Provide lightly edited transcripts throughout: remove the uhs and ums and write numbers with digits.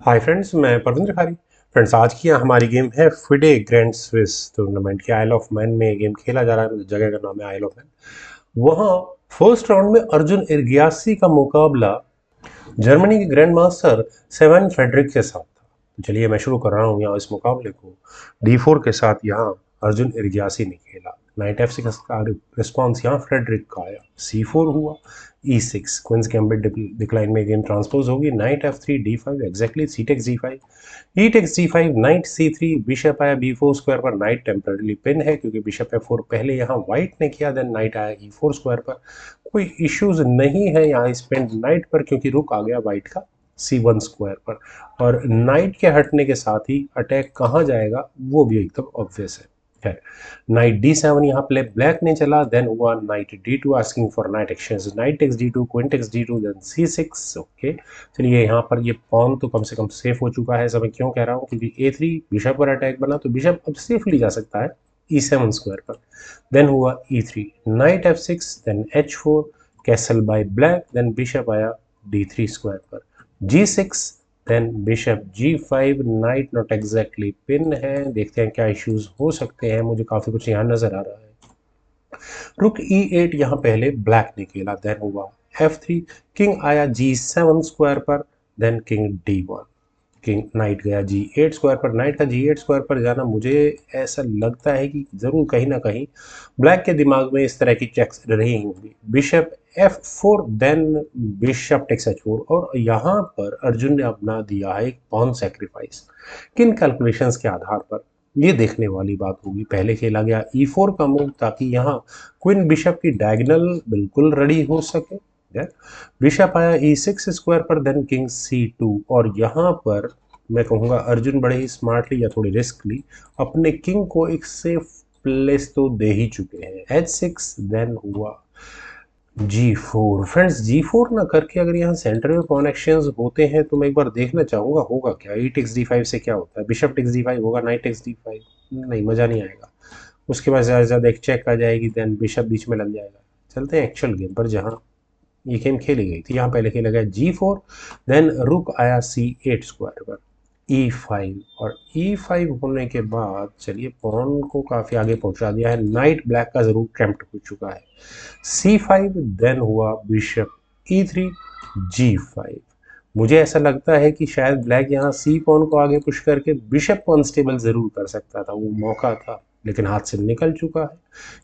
Hi friends, मैं परविंद्र खारी। Friends, आज की हमारी गेम है फिडे ग्रैंड स्विस टूर्नामेंट की। आइल ऑफ मैन में ये गेम खेला जा रहा है। जगह का नाम है आइल ऑफ मैन। वहाँ फर्स्ट राउंड में अर्जुन इर्गियासी का मुकाबला जर्मनी के ग्रैंड मास्टर सेवन फेडरिक के साथ था। तो चलिए मैं शुरू कर रहा हूँ यहाँ इस मुकाबले को। D4 के साथ यहाँ अर्जुन इर्गियासी ने खेला। नाइट F6 का रिस्पॉन्स यहाँ फ्रेडरिक का आया। C4 हुआ। E6 क्वींस गैम्बिट डिक्लाइन में गेम ट्रांसपोज होगी। Knight F3 D5 exactly. C takes D5 E takes D5 knight C3 bishop आया B4 स्क्वायर पर। नाइट टेम्पररी पिन है क्योंकि बिशप F4 पहले यहाँ व्हाइट ने किया। देन नाइट आया E4 स्क्वायर पर। कोई इश्यूज नहीं है यहाँ स्पेंड नाइट पर क्योंकि रुक आ गया वाइट का C1 स्क्वायर पर। और नाइट के हटने के साथ ही अटैक कहाँ जाएगा वो भी एकदम ऑब्वियस है। नाइट D7 यहाँ प्ले ब्लैक ने चला। देन हुआ knight D2 asking for knight exchange. Knight takes D2 queen takes D2 then C6। Okay, चलिए यहाँ पर ये पॉन तो कम से कम सेफ हो चुका है। सब मैं क्यों कह रहा हूँ क्योंकि A3 बिशप पर अटैक बना तो बिशप अब सेफली जा सकता है E7 स्क्वायर पर। देन हुआ E3 knight F6 then H4 castle by black. Then bishop आया D3 स्क्वायर पर। G6 then bishop G5 knight not exactly pin है। देखते हैं क्या इश्यूज हो सकते हैं। मुझे काफी कुछ यहाँ नजर आ रहा है। रुक E8 यहाँ पहले ब्लैक ने खेला। देन हुआ F3 किंग आया G7 स्क्वायर पर। Then king D1 king night गया G8 स्क्वायर पर। नाइट का G8 स्क्वायर पर जाना मुझे ऐसा लगता है कि जरूर कहीं ना कहीं ब्लैक के दिमाग में इस तरह की चेक्स रही होंगी। Bishop F4 then bishop takes H4 और यहाँ पर अर्जुन ने अपना दिया है एक पॉन सेक्रीफाइस। किन कैलकुलेशंस के आधार पर ये देखने वाली बात होगी। पहले खेला गया E4 का मूव ताकि यहाँ क्वीन बिशप की डायगोनल बिल्कुल रेडी हो सके। बिशप आया E6 स्क्वायर पर। देन किंग C2 और यहाँ पर मैं कहूँगा अर्जुन बड़े ही स्मार्टली या थोड़ी रिस्कली अपने किंग को एक सेफ प्लेस तो दे ही चुके हैं। H6 देन हुआ G4। फ्रेंड्स, G4 ना करके अगर यहाँ सेंटर में पॉन एक्सचेंज होते हैं तो मैं एक बार देखना चाहूंगा होगा क्या। E टेक्स D5 से क्या होता है। बिशप टेक्स D5 होगा। नाइट टेक्स D5 नहीं, मजा नहीं आएगा। उसके बाद ज़्यादा से ज़्यादा एक चेक आ जाएगी। देन बिशप बीच में लग जाएगा। चलते हैं एक्चुअल गेम पर जहाँ ये गेम खेली गई थी। यहाँ पहले खेला गया G4 देन रुक आया C8 स्क्वायर पर। E5 और E5 होने के बाद चलिए पॉन को काफ़ी आगे पहुंचा दिया है। नाइट ब्लैक का ज़रूर टेम्प्ट हो चुका है। C5 देन हुआ बिशप E3 G5। मुझे ऐसा लगता है कि शायद ब्लैक यहाँ सी पॉन को आगे पुश करके बिशप कॉन्स्टेबल जरूर कर सकता था। वो मौका था लेकिन हाथ से निकल चुका है।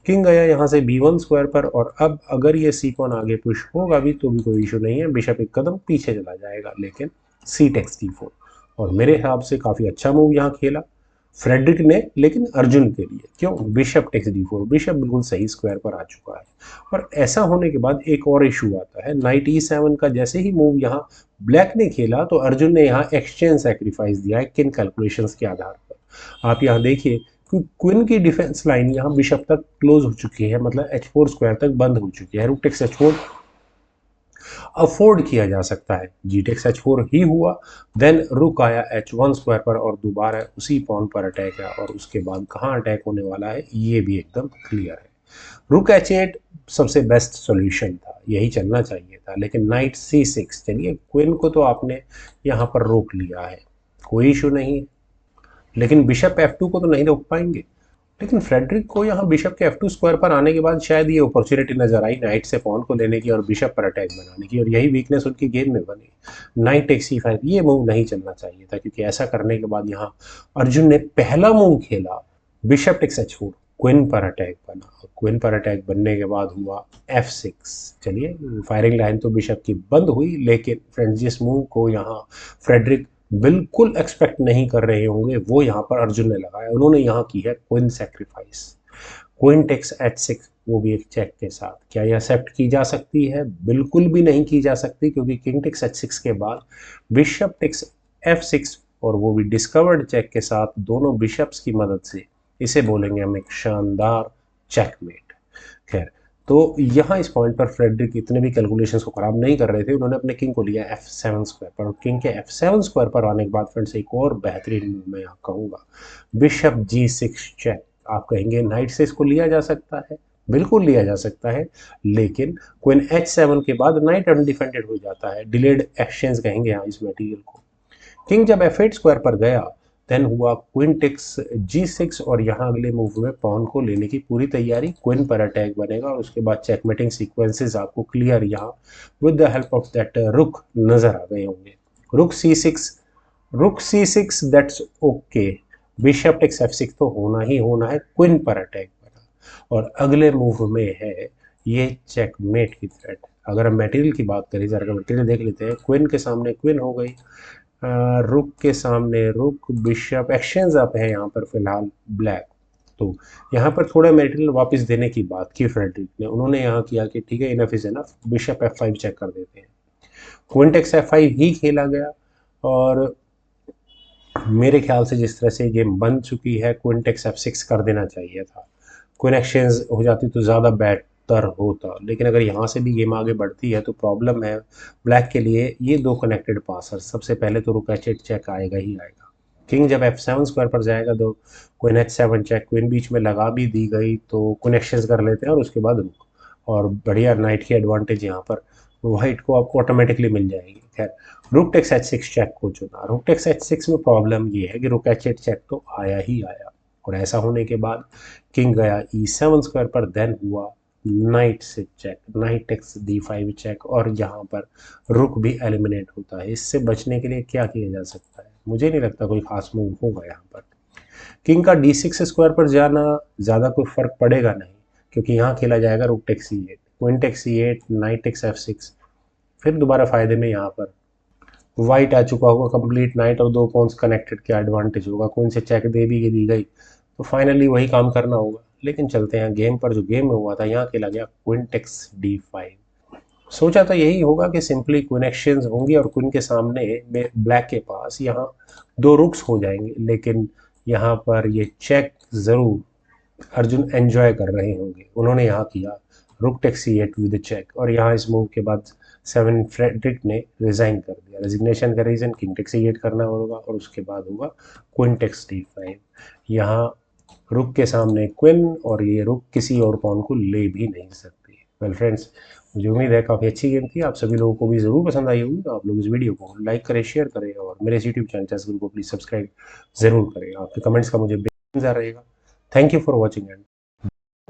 किंग गया यहाँ से B1 स्क्वायर पर और अब अगर ये सी पॉन आगे पुश होगा भी तो भी कोई इशू नहीं है। बिशप एक कदम पीछे चला जाएगा लेकिन C टेक्स D4 और मेरे हिसाब से काफ़ी अच्छा मूव यहाँ खेला फ्रेडरिक ने। लेकिन अर्जुन के लिए क्यों, बिशप टेक्स D4 बिशप बिल्कुल सही स्क्वायर पर आ चुका है। और ऐसा होने के बाद एक और इशू आता है। नाइट E7 का जैसे ही मूव यहाँ ब्लैक ने खेला तो अर्जुन ने यहाँ एक्सचेंज सेक्रीफाइस दिया है। किन कैलकुलेशंस के आधार पर आप यहाँ देखिए कि क्वीन की डिफेंस लाइन यहाँ बिशप तक क्लोज हो चुकी है, मतलब H4 स्क्वायर तक बंद हो चुकी है। रूक टेक्स H4 अफोर्ड किया जा सकता है। G टेक्स H4 ही हुआ। देन रुक आया H1 स्क्वायर पर और दोबारा उसी पॉन पर अटैक है और उसके बाद कहाँ अटैक होने वाला है ये भी एकदम क्लियर है। रुक H8 सबसे बेस्ट सॉल्यूशन था, यही चलना चाहिए था। लेकिन नाइट C6 चलिए क्वीन को तो आपने यहाँ पर रोक लिया है, कोई इशू नहीं। लेकिन बिशप F2 को तो नहीं रोक पाएंगे। लेकिन फ्रेडरिक को यहाँ बिशप के F2 स्क्वायर पर आने के बाद शायद ये अपॉर्चुनिटी नजर आई नाइट से पॉन को लेने की और बिशप पर अटैक बनाने की, और यही वीकनेस उनकी गेम में बनी। नाइट टेक्स C5 ये मूव नहीं चलना चाहिए था क्योंकि ऐसा करने के बाद यहाँ अर्जुन ने पहला मूव खेला बिशप टेक्स H4 क्वीन पर अटैक बना। क्वीन पर अटैक बनने के बाद हुआ F6। चलिए फायरिंग लाइन तो बिशप की बंद हुई लेकिन फ्रेंड्स जिस मूव को यहाँ फ्रेडरिक बिल्कुल एक्सपेक्ट नहीं कर रहे होंगे वो यहाँ पर अर्जुन ने लगाया। उन्होंने यहाँ की है queen sacrifice. Queen takes H6 वो भी एक चेक के साथ। क्या यह एक्सेप्ट की जा सकती है? बिल्कुल भी नहीं की जा सकती क्योंकि किंग टेक्स H6 के बाद बिशप टेक्स F6 और वो भी डिस्कवर्ड चेक के साथ दोनों बिशप्स की मदद से इसे बोलेंगे हम एक शानदार चेकमेट। खैर, तो यहाँ इस पॉइंट पर फ्रेडरिक इतने भी कैलकुलेशंस को खराब नहीं कर रहे थे। उन्होंने अपने किंग को लिया F7 स्क्वायर पर और किंग के F7 स्क्वायर पर आने के बाद फ्रेंड्स एक और बेहतरीन मूव मैं कहूँगा बिशप G6 चेक। आप कहेंगे नाइट से इसको लिया जा सकता है, बिल्कुल लिया जा सकता है लेकिन क्वीन H7 के बाद नाइट अनडिफेंडेड हो जाता है। डिलेड एक्सचेंज कहेंगे यहाँ इस मटेरियल को। किंग जब F8 स्क्वायर पर गया देन हुआ क्वीन टेक्स G6 और यहाँ अगले मूव में पॉन को लेने की पूरी तैयारी, क्वीन पर अटैक बनेगा और उसके बाद चेकमेटिंग सीक्वेंसेस आपको क्लियर यहाँ with the help of that रुक नजर आ गए होंगे। रुक C6 that's okay, bishop takes F6 तो होना है, क्वीन पर अटैक बना और अगले मूव में है ये चेकमेट की थ्रेट। अगर हम मटेरियल की बात करें, जरा मटेरियल देख लेते हैं। क्वीन के सामने क्वीन हो गई, रुक के सामने रुक, बिशप एक्सचेंज अप है यहाँ पर फिलहाल ब्लैक। तो यहाँ पर थोड़ा मटेरियल वापस देने की बात की फ्रेडरिक ने, उन्होंने यहाँ किया कि ठीक है enough is enough, bishop F5 check कर देते हैं। क्वीन टेक्स F5 ही खेला गया और मेरे ख्याल से जिस तरह से गेम बन चुकी है, क्वीन टेक्स F6 कर देना चाहिए था। क्वीन एक्सचेंज हो जाती तो ज़्यादा बेहतर होता, लेकिन अगर यहाँ से भी गेम आगे बढ़ती है तो प्रॉब्लम है ब्लैक के लिए। ये दो कनेक्टेड पासर, सबसे पहले तो रुक H8 चेक आएगा ही आएगा। किंग जब F7 स्क्वायर पर जाएगा तो क्वीन H7 चेक, क्वीन बीच में लगा भी दी गई तो क्वीन एक्सचेंज कर लेते हैं और उसके बाद रुक, और बढ़िया नाइट की एडवांटेज यहाँ पर वाइट को आपको ऑटोमेटिकली मिल जाएगी। खैर रुक टेक्स H6 चेक को चुना। रुक टेक्स H6 में प्रॉब्लम ये है कि रुक H8 चेक तो आया ही आया, और ऐसा होने के बाद किंग गया E7 स्क्वायर पर, देन हुआ नाइट से check, knight takes D5 check, और यहाँ पर रुक भी एलिमिनेट होता है। इससे बचने के लिए क्या किया जा सकता है, मुझे नहीं लगता कोई खास मूव होगा यहाँ पर। किंग का D6 स्क्वायर पर जाना ज़्यादा कोई फर्क पड़ेगा नहीं, क्योंकि यहाँ खेला जाएगा rook takes E8, queen takes E8, knight takes F6, फिर दोबारा फायदे में यहाँ पर वाइट आ चुका होगा कंप्लीट नाइट और दो पॉन्स कनेक्टेड, क्या एडवांटेज होगा, कौन से चेक दे भी दी गई तो फाइनली वही काम करना होगा। लेकिन चलते हैं गेम पर। जो गेम में हुआ था यहाँ खेला गया क्वीन टेक्स D5। सोचा तो यही होगा कि सिंपली क्वीन एक्सचेंज होंगी और क्वीन के सामने में ब्लैक के पास यहाँ दो रुक्स हो जाएंगे, लेकिन यहाँ पर ये चेक ज़रूर अर्जुन एंजॉय कर रहे होंगे। उन्होंने यहाँ किया रुक टेक्स E8 विद चेक, और यहाँ इस मूव के बाद सेवन फ्रेडरिक ने रिजाइन कर दिया। रेजिग्नेशन का रीजन किंग टेक्स E8 करना होगा और उसके बाद होगा क्वीन टेक्स D5। यहाँ रुक के सामने क्वीन, और ये रुक किसी और पॉन को ले भी नहीं सकती। वेल फ्रेंड्स, मुझे उम्मीद है काफ़ी अच्छी गेम थी, आप सभी लोगों को भी ज़रूर पसंद आई होगी। तो आप लोग इस वीडियो को लाइक करें, शेयर करें और मेरे यूट्यूब चैनल चेस गुरु को प्लीज़ सब्सक्राइब ज़रूर करें। आपके कमेंट्स का मुझे बेहद इंतजार रहेगा। Thank you for watching and